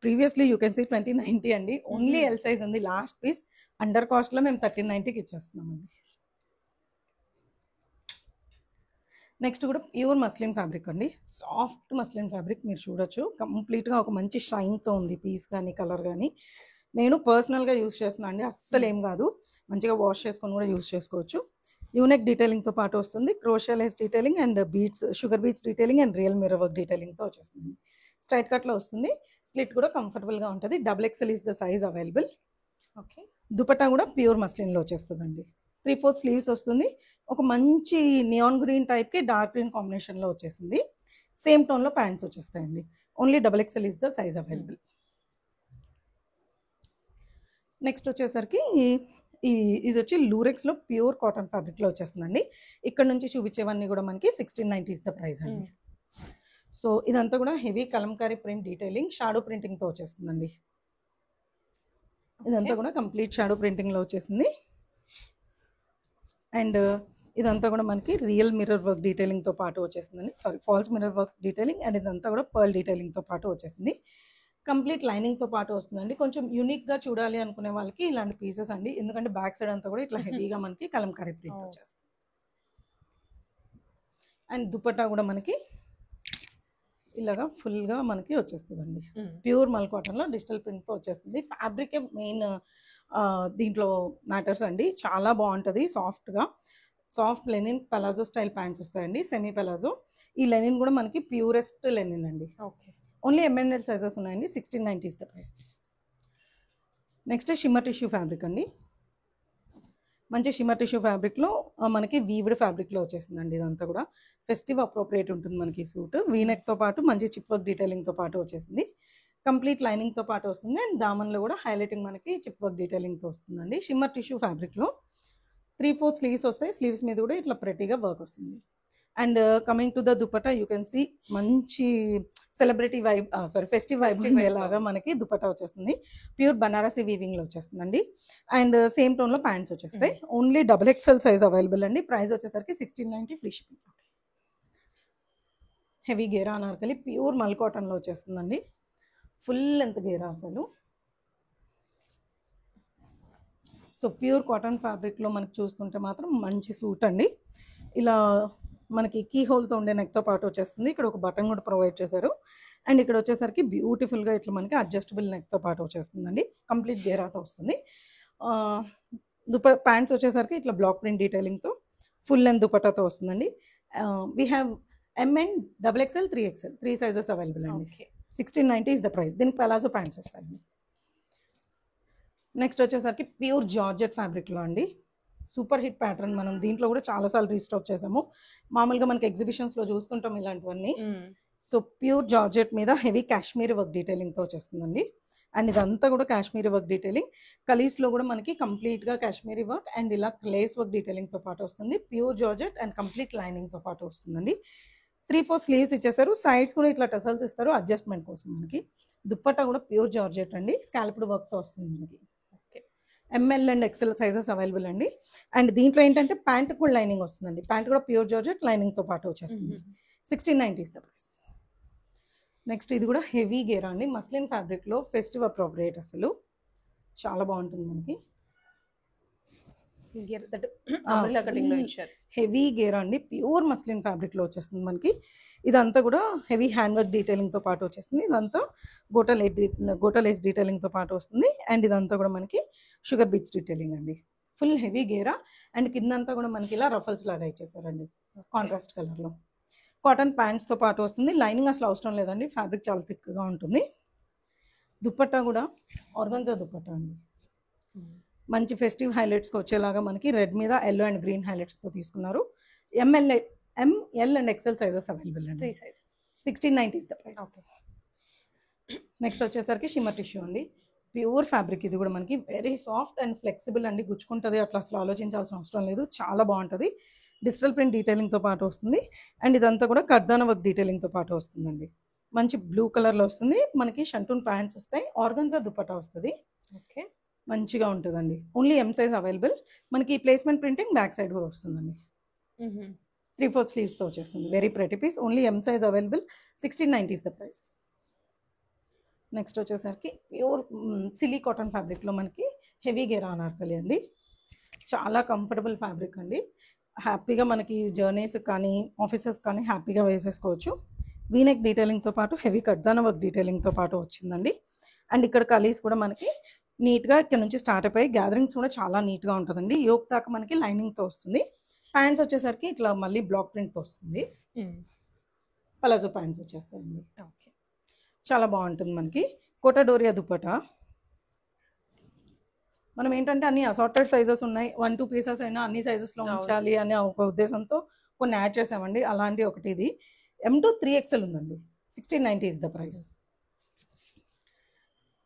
ప్రీవియస్లీ యూ కెన్ సీ 2090 అండి. ఓన్లీ ఎల్ సైజ్ ఉంది. లాస్ట్ పీస్ అండర్ కాస్ట్లో మేము 1390కి ఇచ్చేస్తున్నామండి. నెక్స్ట్ కూడా ప్యూర్ మస్లిన్ ఫ్యాబ్రిక్ అండి. సాఫ్ట్ మస్లిన్ ఫ్యాబ్రిక్ మీరు చూడొచ్చు. కంప్లీట్గా ఒక మంచి షైన్తో ఉంది పీస్ కానీ కలర్ కానీ. నేను పర్సనల్గా యూజ్ చేస్తున్నాను అండి. అస్సలు ఏం కాదు, మంచిగా వాష్ చేసుకొని కూడా యూజ్ చేసుకోవచ్చు. యూనెక్ డీటెయిలింగ్తో పాటు వస్తుంది. Crochet lace detailing and beads, sugar beads detailing and real mirror work డీటెయిలింగ్తో వచ్చేస్తుంది. స్ట్రైట్ కట్లో వస్తుంది. స్లిట్ కూడా కంఫర్టబుల్గా ఉంటుంది. XXL is the size available. Okay. Dupatta కూడా ప్యూర్ మస్లిన్లో వచ్చేస్తుందండి. 3/4 స్లీవ్స్ వస్తుంది. ఒక మంచి నియాన్ గ్రీన్ టైప్కి డార్క్ గ్రీన్ కాంబినేషన్లో వచ్చేసింది. సేమ్ టోన్లో ప్యాంట్స్ వచ్చేస్తాయండి. Only XXL is the size available. Next వచ్చేసరికి ఇది వచ్చి లూరెక్స్లో ప్యూర్ కాటన్ ఫ్యాబ్రిక్లో వచ్చేస్తుందండి. ఇక్కడ నుంచి చూపించేవన్నీ కూడా మనకి 1690 ఇస్ ద ప్రైస్ అండి. సో ఇదంతా కూడా heavy kalamkari print detailing shadow ప్రింటింగ్తో వచ్చేస్తుందండి. ఇదంతా కూడా కంప్లీట్ షాడో ప్రింటింగ్లో వచ్చేసింది. అండ్ ఇదంతా కూడా మనకి రియల్ మిర్రర్ వర్క్ డీటెయిలింగ్తో పాటు వచ్చేస్తుందండి. Sorry, false mirror work detailing and ఇదంతా కూడా పర్ల్ డీటెయిలింగ్తో పాటు వచ్చేసింది. కంప్లీట్ లైనింగ్తో పాటు వస్తుందండి. కొంచెం యూనిక్గా చూడాలి అనుకునే వాళ్ళకి ఇలాంటి పీసెస్ అండి. ఎందుకంటే బ్యాక్ సైడ్ అంతా కూడా ఇట్లా హెవీగా మనకి కలంకారీ ప్రింట్ వచ్చేస్తుంది. అండ్ దుపట్టా కూడా మనకి ఇలాగా ఫుల్గా మనకి వచ్చేస్తుందండి. ప్యూర్ మల్ కాటన్లో డిజిటల్ ప్రింట్తో వచ్చేస్తుంది. ఫ్యాబ్రికే మెయిన్ దీంట్లో మ్యాటర్స్ అండి. చాలా బాగుంటుంది. Soft Lenin palazzo style pants వస్తాయండి, సెమీ పలాజో. ఈ లెనిన్ కూడా మనకి ప్యూరెస్ట్ లెనిన్ అండి. ఓకే, ఓన్లీ ML సైజెస్ ఉన్నాయండి. 1690 is the price. Next shimmer tissue fabric అండి. మంచి షిమ్మర్ టిష్యూ ఫ్యాబ్రిక్లో మనకి వీవ్డ్ ఫ్యాబ్రిక్లో వచ్చేసిందండి. ఇదంతా కూడా ఫెస్టివ్ అప్రోప్రియేట్ ఉంటుంది మనకి సూట్. వీనెక్తో పాటు మంచి చిప్ వర్క్ డీటెయిలింగ్తో పాటు వచ్చేసింది. కంప్లీట్ లైనింగ్తో పాటు వస్తుంది. అండ్ దామన్లో కూడా హైలైటింగ్ మనకి చిప్ వర్క్ డీటెయిలింగ్తో వస్తుందండి. షిమ్మర్ టిష్యూ ఫ్యాబ్రిక్లో 3/4 స్లీవ్స్ వస్తాయి. స్లీవ్స్ మీద కూడా ఇట్లా ప్రెటీగా వర్క్ వస్తుంది. And coming to the dupatta, you can see మంచి సెలబ్రిటీ వైబ్, ఫెస్టివ్ వైబ్ లాగా మనకి దుపట్టా వచ్చేస్తుంది. ప్యూర్ బనారసీ వీవింగ్లో వచ్చేస్తుందండి. అండ్ సేమ్ టోన్లో ప్యాంట్స్ వచ్చేస్తాయి. ఓన్లీ XXL సైజ్ అవైలబుల్ అండి. ప్రైస్ వచ్చేసరికి 1690 ఫ్రీ షిప్పింగ్. హెవీ గేరా అనార్కలి ప్యూర్ మల్ కాటన్లో వచ్చేస్తుందండి. ఫుల్ లెంత్ గేరా అసలు. సో ప్యూర్ కాటన్ ఫ్యాబ్రిక్లో మనకి చూస్తుంటే మాత్రం మంచి సూట్ అండి. ఇలా మనకి కీ హోల్తో ఉండే నెక్తో పాటు వచ్చేస్తుంది. ఇక్కడ ఒక బటన్ కూడా ప్రొవైడ్ చేశారు. అండ్ ఇక్కడ వచ్చేసరికి బ్యూటిఫుల్గా ఇట్లా మనకి అడ్జస్టబుల్ నెక్తో పాటు వచ్చేస్తుందండి. కంప్లీట్ గేరాతో వస్తుంది. ప్యాంట్స్ వచ్చేసరికి ఇట్లా బ్లాక్ ప్రింట్ డీటెయిలింగ్తో ఫుల్ లెంత్ దుపట్టాతో వస్తుందండి. We have M and XXL, 3XL 3 sizes available అండి. 1690 ఇస్ ద ప్రైస్. దీనికి పలాజో ప్యాంట్స్ వస్తాయండి. నెక్స్ట్ వచ్చేసరికి ప్యూర్ జార్జెట్ ఫ్యాబ్రిక్లో అండి. Super hit pattern. మనం దీంట్లో కూడా చాలాసార్లు రీస్టాక్ చేసాము. మామూలుగా మనకి ఎగ్జిబిషన్స్లో చూస్తుంటాం ఇలాంటివన్నీ. సో ప్యూర్ జార్జెట్ మీద హెవీ కాశ్మీరీ వర్క్ డీటెయిలింగ్తో వచ్చేస్తుందండి. అండ్ ఇదంతా కూడా కాశ్మీరీ వర్క్ డీటెయిలింగ్. కలీస్లో కూడా మనకి కంప్లీట్గా కాశ్మీరీ వర్క్ అండ్ ఇలా లేస్ వర్క్ డీటెయిలింగ్తో పాటు వస్తుంది. ప్యూర్ జార్జెట్ అండ్ కంప్లీట్ లైనింగ్తో పాటు వస్తుందండి. 3/4 స్లీవ్స్ ఇచ్చేసారు. సైడ్స్ కూడా ఇట్లా టసల్స్ ఇస్తారు అడ్జస్ట్మెంట్ కోసం. మనకి దుపట్టా కూడా ప్యూర్ జార్జెట్ అండి. స్కాల్ప్డ్ వర్క్తో వస్తుంది మనకి. ML and XL sizes available అండి. అండ్ దీంట్లో ఏంటంటే ప్యాంట్ కూడా లైనింగ్ వస్తుందండి. ప్యాంట్ కూడా ప్యూర్ జార్జెట్ లైనింగ్తో పాటు వచ్చేస్తుంది. 1690 ఇస్ ద ప్రైస్. నెక్స్ట్ ఇది కూడా హెవీ గేరా అండి. మస్లిన్ ఫ్యాబ్రిక్లో ఫెస్టివ్ అప్రోప్రియేట్ అసలు చాలా బాగుంటుంది మనకి. హెవీ గేరా అండి. ప్యూర్ మస్లిన్ ఫ్యాబ్రిక్లో వచ్చేస్తుంది మనకి. ఇదంతా కూడా హెవీ హ్యాండ్ వర్క్ డీటెయిలింగ్తో పాటు వచ్చేస్తుంది. ఇదంతా గోటా లేస్ డీటెయిలింగ్తో పాటు వస్తుంది. అండ్ ఇదంతా కూడా మనకి షుగర్ బీట్స్ డీటెయిలింగ్ అండి. ఫుల్ హెవీ గేరా. అండ్ కిందంతా కూడా మనకి ఇలా రఫల్స్ లాగా ఇచ్చేసారండి కాంట్రాస్ట్ కలర్లో. కాటన్ ప్యాంట్స్తో పాటు వస్తుంది. లైనింగ్ అసలు అవసరం లేదండి. ఫ్యాబ్రిక్ చాలా థిక్గా ఉంటుంది. దుపట్టా కూడా ఆర్గన్జా దుపట్టా అండి. మంచి ఫెస్టివ్ హైలైట్స్కి వచ్చేలాగా మనకి రెడ్ మీద ఎల్లో అండ్ గ్రీన్ హైలైట్స్తో తీసుకున్నారు. ML and XL sizes available అండి. 1690 ఇస్ ద ప్రైస్. నెక్స్ట్ వచ్చేసరికి షిమ్మర్ టిష్యూ అండి. Pure fabric. ఇది కూడా మనకి వెరీ సాఫ్ట్ అండ్ ఫ్లెక్సిబుల్ అండి. గుచ్చుకుంటుంది. అట్లా అసలు ఆలోచించాల్సిన అవసరం లేదు. చాలా బాగుంటుంది. డిజిటల్ ప్రింట్ డీటెయిలింగ్తో పాటు వస్తుంది. అండ్ ఇదంతా కూడా కర్దానా వర్క్ డీటెయిలింగ్తో పాటు వస్తుందండి. మంచి బ్లూ కలర్లో వస్తుంది. మనకి షంటూన్ ప్యాంట్స్ వస్తాయి. ఆర్గన్జా దుపట్టా వస్తుంది. ఓకే, మంచిగా ఉంటుందండి. Only M size available. మనకి ప్లేస్మెంట్ ప్రింటింగ్ బ్యాక్ సైడ్ కూడా వస్తుందండి. 3/4 స్లీవ్స్తో వచ్చేస్తుంది. Very pretty piece. Only M size available. 1690 is the price. Next వచ్చేసరికి ప్యూర్ సిలీ కాటన్ ఫ్యాబ్రిక్లో మనకి హెవీ గేరా అనార్కలి అండి. చాలా కంఫర్టబుల్ ఫ్యాబ్రిక్ అండి. హ్యాపీగా మనకి జర్నీస్ కానీ ఆఫీసెస్ కానీ హ్యాపీగా వేసేసుకోవచ్చు. వీనెక్ డీటెయిలింగ్తో పాటు హెవీ కర్దానా వర్క్ డీటెయిలింగ్తో పాటు వచ్చిందండి. అండ్ ఇక్కడ కలీస్ కూడా మనకి నీట్గా ఇక్కడ నుంచి స్టార్ట్ అయిపోయి గ్యాదరింగ్స్ కూడా చాలా నీట్గా ఉంటుందండి. యోక్ దాకా మనకి లైనింగ్తో వస్తుంది. ప్యాంట్స్ వచ్చేసరికి ఇట్లా మళ్ళీ బ్లాక్ ప్రింట్తో వస్తుంది. పలాజో ప్యాంట్స్ వచ్చేస్తాయండి. ఓకే, చాలా బాగుంటుంది మనకి. కోటాడోరియా దుపట్టా. మనం ఏంటంటే అన్ని అసార్టెడ్ సైజెస్ ఉన్నాయి. 1-2 పీసెస్ అయినా అన్ని సైజెస్లో ఉంచాలి అనే ఒక ఉద్దేశంతో కొన్ని యాడ్ చేసామండి. అలాంటి ఒకటి ఇది. M to 3XL ఉందండి. 1690 ఇస్ ద ప్రైస్.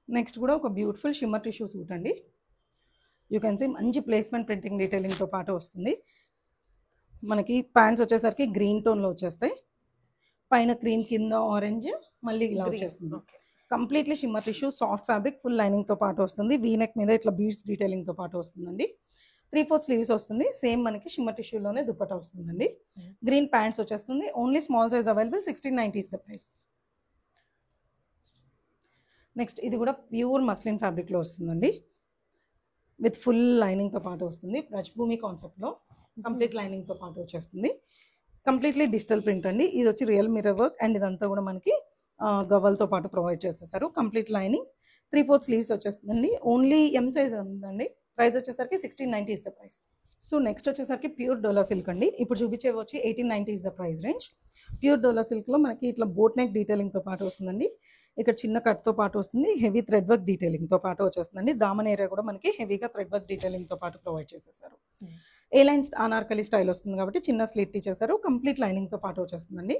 నెక్స్ట్ కూడా ఒక బ్యూటిఫుల్ షిమ్మర్ టిష్యూ సూట్ అండి. యూ కెన్ సీ మంచి ప్లేస్మెంట్ ప్రింటింగ్ డీటెయిలింగ్తో పాటు వస్తుంది. మనకి ప్యాంట్స్ వచ్చేసరికి గ్రీన్ టోన్లో వచ్చేస్తాయి. పైన క్రీమ్, కింద ఆరెంజ్, మళ్ళీ ఇలా వచ్చేస్తుంది. Completely shimmer tissue, soft fabric, full లైనింగ్తో పాటు వస్తుంది. వీనెక్ మీద ఇట్లా బీడ్స్ డీటెయిలింగ్తో పాటు వస్తుందండి. 3/4 స్లీవ్స్ వస్తుంది. సేమ్ మనకి షిమ్మర్ టిష్యూలోనే దుపట్టా వస్తుందండి. గ్రీన్ ప్యాంట్స్ వచ్చేస్తుంది. Only small size available. 1690 is the price. Next ఇది కూడా ప్యూర్ మస్లిన్ ఫ్యాబ్రిక్లో వస్తుందండి. విత్ ఫుల్ లైనింగ్తో పాటు వస్తుంది. బ్రజ్భూమి కాన్సెప్ట్లో కంప్లీట్ లైనింగ్తో పాటు వచ్చేస్తుంది. కంప్లీట్లీ డిజిటల్ ప్రింట్ అండి. ఇది వచ్చి రియల్ మిర్రర్ వర్క్ అండ్ ఇదంతా కూడా మనకి గవ్వలతో పాటు ప్రొవైడ్ చేసేసారు. Complete lining. 3/4 స్లీవ్స్ వచ్చేస్తుందండి. ఓన్లీ ఎం సైజ్ ఉందండి. ప్రైస్ వచ్చేసరికి 1690 is the price. So next వచ్చేసరికి ప్యూర్ డోలా సిల్క్ అండి. ఇప్పుడు చూపించేవి వచ్చి 1890 is the price range. Pure dola సిల్క్లో మనకి ఇట్లా బోట్ నెక్ డీటెయిలింగ్తో పాటు వస్తుందండి. ఇక్కడ చిన్న కట్తో పాటు వస్తుంది. హెవీ థ్రెడ్ వర్క్ డీటెయిలింగ్తో పాటు వచ్చేస్తుందండి. దామన్ ఏరియా కూడా మనకి హెవీగా థ్రెడ్ వర్క్ డీటెయిలింగ్తో పాటు ప్రొవైడ్ చేసేసారు. ఏ లైన్స్ అనార్కలి స్టైల్ వస్తుంది కాబట్టి చిన్న స్లిట్ ఇచ్చేసారు. కంప్లీట్ లైనింగ్తో పాటు వచ్చేస్తుందండి.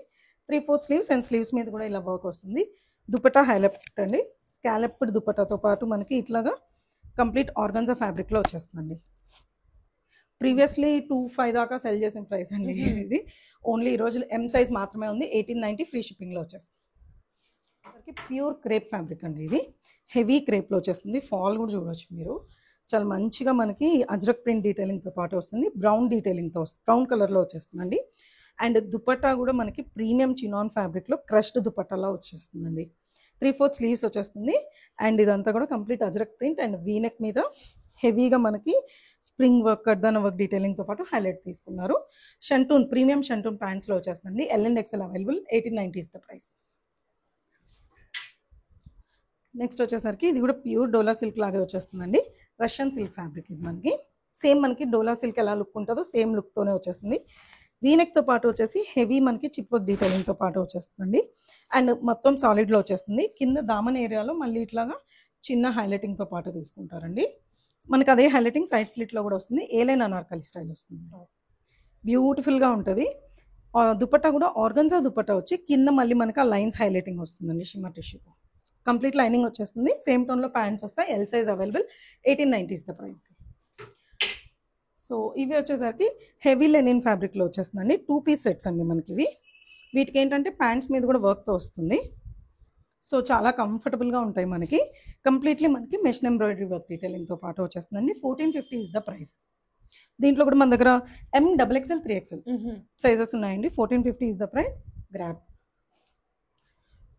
3/4 స్లీవ్స్ అండ్ స్లీవ్స్ మీద కూడా ఇలా వర్క్ వస్తుంది. దుపట్టా హైలైట్ అండి. స్కాలప్డ్ దుపట్టాతో పాటు మనకి ఇట్లాగా కంప్లీట్ ఆర్గన్జా ఫ్యాబ్రిక్లో వచ్చేస్తుందండి. ప్రీవియస్లీ 2,500 దాకా సెల్ చేసిన ప్రైస్ అండి ఇది. ఓన్లీ ఈరోజు ఎం సైజ్ మాత్రమే ఉంది. 1890 ఫ్రీ షిప్పింగ్లో వచ్చేస్తుంది. ప్యూర్ క్రేప్ ఫ్యాబ్రిక్ అండి. ఇది హెవీ క్రేప్లో వచ్చేస్తుంది. ఫాల్ కూడా చూడవచ్చు మీరు. చాలా మంచిగా మనకి అజ్రక్ ప్రింట్ డీటెయిలింగ్తో పాటు వస్తుంది. బ్రౌన్ డీటెయిలింగ్తో బ్రౌన్ కలర్లో వచ్చేస్తుందండి. అండ్ దుపట్టా కూడా మనకి ప్రీమియం చినాన్ ఫ్యాబ్రిక్లో క్రష్డ్ దుపట్టాలా వచ్చేస్తుందండి. 3/4 స్లీవ్స్ వచ్చేస్తుంది. అండ్ ఇదంతా కూడా complete Ajrak print and V neck మీద హెవీగా మనకి స్ప్రింగ్ వర్క్ కర్దానా వర్క్ డీటెయిలింగ్తో పాటు హైలైట్ తీసుకున్నారు. షంటూన్ ప్రీమియం షంటూన్ ప్యాంట్స్లో వచ్చేస్తుంది. L and XL available. 1890 is the price. Next వచ్చేసరికి ఇది కూడా ప్యూర్ డోలా సిల్క్ లాగే వచ్చేస్తుందండి. రష్యన్ సిల్క్ ఫ్యాబ్రిక్ ఇది మనకి. సేమ్ మనకి డోలా సిల్క్ ఎలా లుక్ ఉంటుందో సేమ్ లుక్తోనే వచ్చేస్తుంది. వీనెక్తో పాటు వచ్చేసి హెవీ మనకి చిప్ వర్క్ డీటెయిలింగ్తో పాటు వచ్చేస్తుందండి. అండ్ మొత్తం సాలిడ్లో వచ్చేస్తుంది. కింద దామన్ ఏరియాలో మళ్ళీ ఇట్లాగా చిన్న హైలైటింగ్తో పాటు తీసుకుంటారండి. మనకి అదే హైలైటింగ్ సైడ్ స్లిట్లో కూడా వస్తుంది. ఏ లైన్ అనార్కలి స్టైల్ వస్తుంది. బ్యూటిఫుల్గా ఉంటుంది. దుపట్టా కూడా ఆర్గన్జా దుపట్టా వచ్చి కింద మళ్ళీ మనకి ఆ లైన్స్ హైలైటింగ్ వస్తుందండి షిమ్మర్ టిష్యూతో. కంప్లీట్ లైనింగ్ వచ్చేస్తుంది. సేమ్ టోన్లో ప్యాంట్స్ వస్తాయి. L size available. 1890 is the price. So ఇవి వచ్చేసరికి హెవీ లెనిన్ ఫ్యాబ్రిక్లో వచ్చేస్తుందండి. 2 పీస్ సెట్స్ అండి మనకి ఇవి. వీటికి ఏంటంటే ప్యాంట్స్ మీద కూడా వర్క్తో వస్తుంది. సో చాలా కంఫర్టబుల్గా ఉంటాయి మనకి. కంప్లీట్లీ మనకి మెషిన్ ఎంబ్రాయిడరీ వర్క్ డీటెయిలింగ్తో పాటు వచ్చేస్తుందండి. 1450 ఇస్ ద ప్రైస్. దీంట్లో కూడా మన దగ్గర MXXL 3XL సైజెస్ ఉన్నాయండి. 1450 is the price. Grab.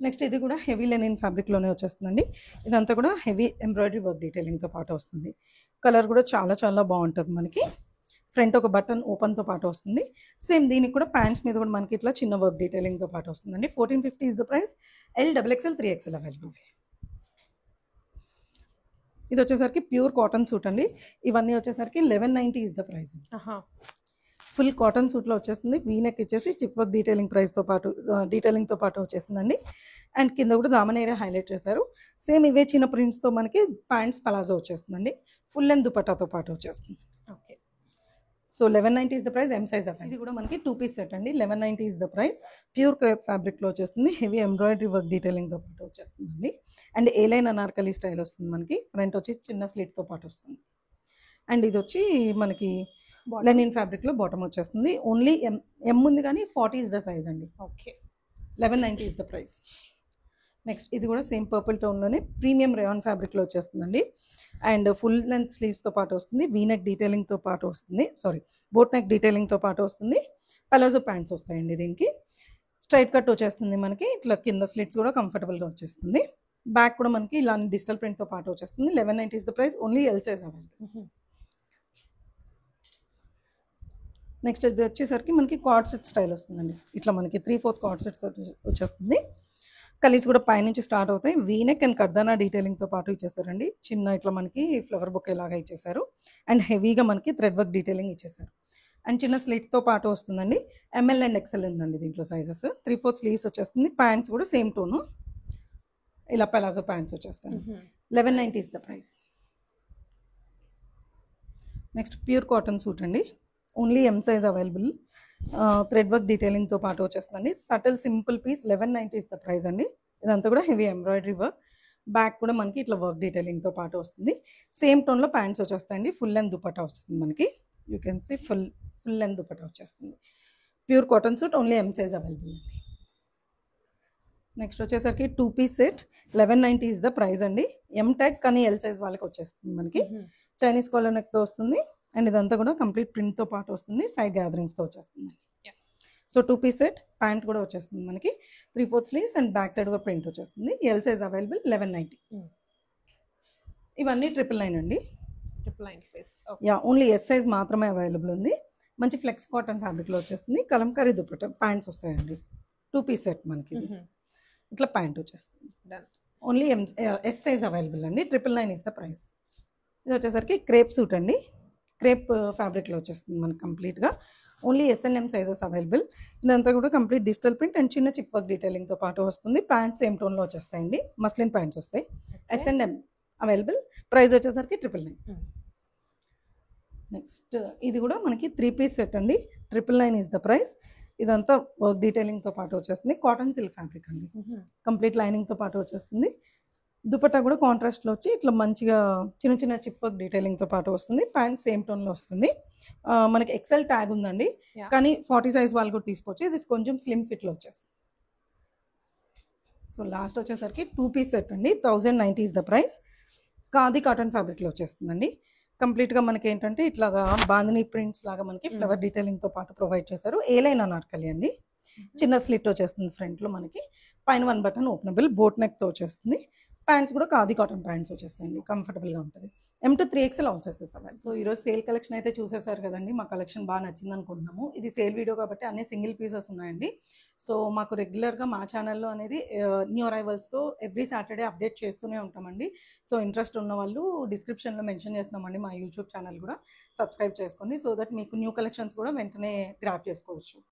Next ఇది కూడా హెవీ లెనిన్ ఫ్యాబ్రిక్లోనే వచ్చేస్తుందండి. ఇదంతా కూడా హెవీ ఎంబ్రాయిడరీ వర్క్ డీటెయిలింగ్తో పాటు వస్తుంది. కలర్ కూడా చాలా చాలా బాగుంటుంది మనకి. ఫ్రంట్ ఒక బటన్ ఓపెన్తో పాటు వస్తుంది. సేమ్ దీనికి కూడా ప్యాంట్స్ మీద కూడా మనకి ఇట్లా చిన్న వర్క్ డీటెయిలింగ్తో పాటు వస్తుందండి. 1450 is the price. LXXL 3XL available. ఇది వచ్చేసరికి ప్యూర్ కాటన్ సూట్ అండి. ఇవన్నీ వచ్చేసరికి 1190 is the price. Full cotton సూట్లో వచ్చేస్తుంది. వీనెక్ ఇచ్చేసి చిప్ వర్క్ డీటెయిలింగ్తో పాటు వచ్చేస్తుందండి. అండ్ కింద కూడా దామన్ ఏరియా హైలైట్ చేశారు. సేమ్ ఇవే చిన్న ప్రింట్స్తో మనకి ప్యాంట్స్ పలాజో వచ్చేస్తుందండి. ఫుల్ లెంత్ దుపట్టాతో పాటు వచ్చేస్తుంది. Okay. So 1190 is the price. M size available. ఇది కూడా మనకి 2 పీస్ సెట్ అండి. 1190 is the price. Pure crepe ఫ్యాబ్రిక్లో వచ్చేస్తుంది. హెవీ ఎంబ్రాయిడరీ వర్క్ డీటెయిలింగ్తో పాటు వచ్చేస్తుందండి. And A line Anarkali style వస్తుంది మనకి. ఫ్రంట్ వచ్చి చిన్న స్లిట్తో పాటు వస్తుంది. అండ్ ఇది వచ్చి మనకి లెనిన్ ఫ్యాబ్రిక్లో బాటమ్ వచ్చేస్తుంది. ఓన్లీ ఎం ఉంది కానీ 40 ఇస్ ద సైజ్ అండి. Okay. 1190 is the price. Next ఇది కూడా సేమ్ పర్పుల్ టోన్లోనే ప్రీమియం రేయాన్ ఫ్యాబ్రిక్లో వచ్చేస్తుందండి. అండ్ ఫుల్ లెంత్ స్లీవ్స్తో పాటు వస్తుంది. వీనెక్ డీటెయిలింగ్తో పాటు వస్తుంది. బోట్ నెక్ డీటెయిలింగ్తో పాటు వస్తుంది. పలాజో ప్యాంట్స్ వస్తాయండి. దీనికి స్ట్రైట్ కట్ వచ్చేస్తుంది మనకి. ఇట్లా కింద స్లిట్స్ కూడా కంఫర్టబుల్గా వచ్చేస్తుంది. బ్యాక్ కూడా మనకి ఇలాంటి డిజిటల్ ప్రింట్తో పాటు వచ్చేస్తుంది. 1190 is the price. Only L size available. Next ఇది వచ్చేసరికి మనకి కార్డ్ సెట్ స్టైల్ వస్తుందండి. ఇట్లా మనకి 3/4 కార్డ్ సెట్స్ వచ్చేస్తుంది. కలీస్ కూడా పైనుంచి స్టార్ట్ అవుతాయి. వీనెక్ అండ్ కర్దానా డీటెయిలింగ్తో పాటు ఇచ్చేసారండి. చిన్న ఇట్లా మనకి ఫ్లవర్ బొకే లాగా ఇచ్చేసారు. అండ్ హెవీగా మనకి థ్రెడ్ వర్క్ డీటెయిలింగ్ ఇచ్చేసారు. అండ్ చిన్న స్లిట్తో పాటు వస్తుందండి. ML అండ్ XL ఉందండి దీంట్లో సైజెస్. 3/4 స్లీవ్స్ వచ్చేస్తుంది. ప్యాంట్స్ కూడా సేమ్ టోను. ఇలా పలాజో ప్యాంట్స్ వచ్చేస్తాయి. 1190 is the price. Next pure cotton suit అండి. Only M size available. Thread work డీటెయిలింగ్తో పాటు వచ్చేస్తుందండి. Subtle simple piece. 1190 is the price అండి. ఇదంతా కూడా హెవీ ఎంబ్రాయిడరీ వర్క్. బ్యాక్ కూడా మనకి ఇట్లా వర్క్ డీటెయిలింగ్తో పాటు వస్తుంది. సేమ్ టోన్లో ప్యాంట్స్ వచ్చేస్తాయండి. ఫుల్ లెంత్ దుపట్టా వస్తుంది మనకి. You can see full length dupatta వచ్చేస్తుంది. Pure cotton suit. Only M size available అండి. నెక్స్ట్ వచ్చేసరికి 2 piece set. 1190 is the price అండి. ఎం ట్యాగ్ కానీ ఎల్ సైజ్ వాళ్ళకి వచ్చేస్తుంది మనకి. చైనీస్ కాలర్ నెక్తో వస్తుంది. అండ్ ఇదంతా కూడా కంప్లీట్ ప్రింట్తో పాటు వస్తుంది, సైడ్ గ్యాదరింగ్స్తో వచ్చేస్తుంది. Yeah. So 2 piece set, pant కూడా వచ్చేస్తుంది మనకి 3/4 స్లీవ్స్ అండ్ బ్యాక్ సైడ్ కూడా ప్రింట్ వచ్చేస్తుంది. L size available 1190. ఇవన్నీ 999 అండి. 999 piece. Yeah, only S size మాత్రమే అవైలబుల్ ఉంది. మంచి ఫ్లెక్స్ కాటన్ ఫ్యాబ్రిక్లో వచ్చేస్తుంది. కలంకారీ దుపట్టా ప్యాంట్స్ వస్తాయండి. 2 పీస్ సెట్ మనకి ఇది. ఇట్లా ప్యాంట్ వచ్చేస్తుంది. ఓన్లీ ఎస్ సైజ్ అవైలబుల్ అండి. 999 ఇస్ ద ప్రైస్. ఇది వచ్చేసరికి క్రేప్ సూట్ అండి. క్రేప్ ఫ్యాబ్రిక్లో వచ్చేస్తుంది మనకి కంప్లీట్గా. Only S&M sizes available. ఇదంతా కూడా కంప్లీట్ డిజిటల్ ప్రింట్ అండ్ చిన్న చిప్ వర్క్ డీటెయిలింగ్తో పాటు వస్తుంది. ప్యాంట్స్ సేమ్ టోన్లో వచ్చేస్తాయండి. మస్లిన్ ప్యాంట్స్ వస్తాయి. S&M available. ప్రైస్ వచ్చేసరికి 999. నెక్స్ట్ ఇది కూడా మనకి 3 పీస్ సెట్ అండి. 999 ఇస్ ద ప్రైస్. ఇదంతా వర్క్ డీటెయిలింగ్తో పాటు వచ్చేస్తుంది. కాటన్ సిల్క్ ఫ్యాబ్రిక్ అండి. కంప్లీట్ లైనింగ్తో పాటు వచ్చేస్తుంది. దుపట్టా కూడా కాంట్రాస్ట్లో వచ్చి ఇట్లా మంచిగా చిన్న చిన్న చిప్ వర్క్ డీటెయిలింగ్తో పాటు వస్తుంది. ప్యాంట్ సేమ్ టోన్లో వస్తుంది. మనకి ఎక్సెల్ ట్యాగ్ ఉందండి, కానీ 40 సైజ్ వాళ్ళు కూడా తీసుకోవచ్చు. ఇది కొంచెం స్లిమ్ ఫిట్లో వచ్చేస్తుంది. సో లాస్ట్ వచ్చేసరికి 2 పీస్ సెట్ అండి. 1090 is the price. Khadi cotton ఫ్యాబ్రిక్లో వచ్చేస్తుందండి. కంప్లీట్గా మనకి ఏంటంటే ఇట్లాగా బాందిని ప్రింట్స్ లాగా మనకి ఫ్లవర్ డీటెయిలింగ్తో పాటు ప్రొవైడ్ చేశారు. ఏ లైన్ అనార్కలి అండి. చిన్న స్లిట్ వచ్చేస్తుంది ఫ్రంట్లో మనకి. పైన 1 బటన్ ఓపెనబుల్, బోట్ నెక్తో వచ్చేస్తుంది. ప్యాంట్స్ కూడా ఖాదీ కాటన్ ప్యాంట్స్ వచ్చేస్తాయండి. కంఫర్టబుల్గా ఉంటుంది. M to 3XL all sizes అవ్వాలి. సో ఈరోజు సేల్ కలెక్షన్ అయితే చూసేసారు కదండి. మా కలెక్షన్ బాగా నచ్చింది అనుకుంటున్నాము. ఇది సేల్ వీడియో కాబట్టి అన్ని సింగిల్ పీసెస్ ఉన్నాయండి. సో మాకు రెగ్యులర్గా మా ఛానల్లో అనేది న్యూ అరైవల్స్తో ఎవ్రీ సాటర్డే అప్డేట్ చేస్తూనే ఉంటామండి. సో ఇంట్రెస్ట్ ఉన్న వాళ్ళు డిస్క్రిప్షన్లో మెన్షన్ చేస్తున్నామండి. మా యూట్యూబ్ ఛానల్ కూడా సబ్స్క్రైబ్ చేసుకోండి, సో దట్ మీకు న్యూ కలెక్షన్స్ కూడా వెంటనే గ్రాప్ చేసుకోవచ్చు.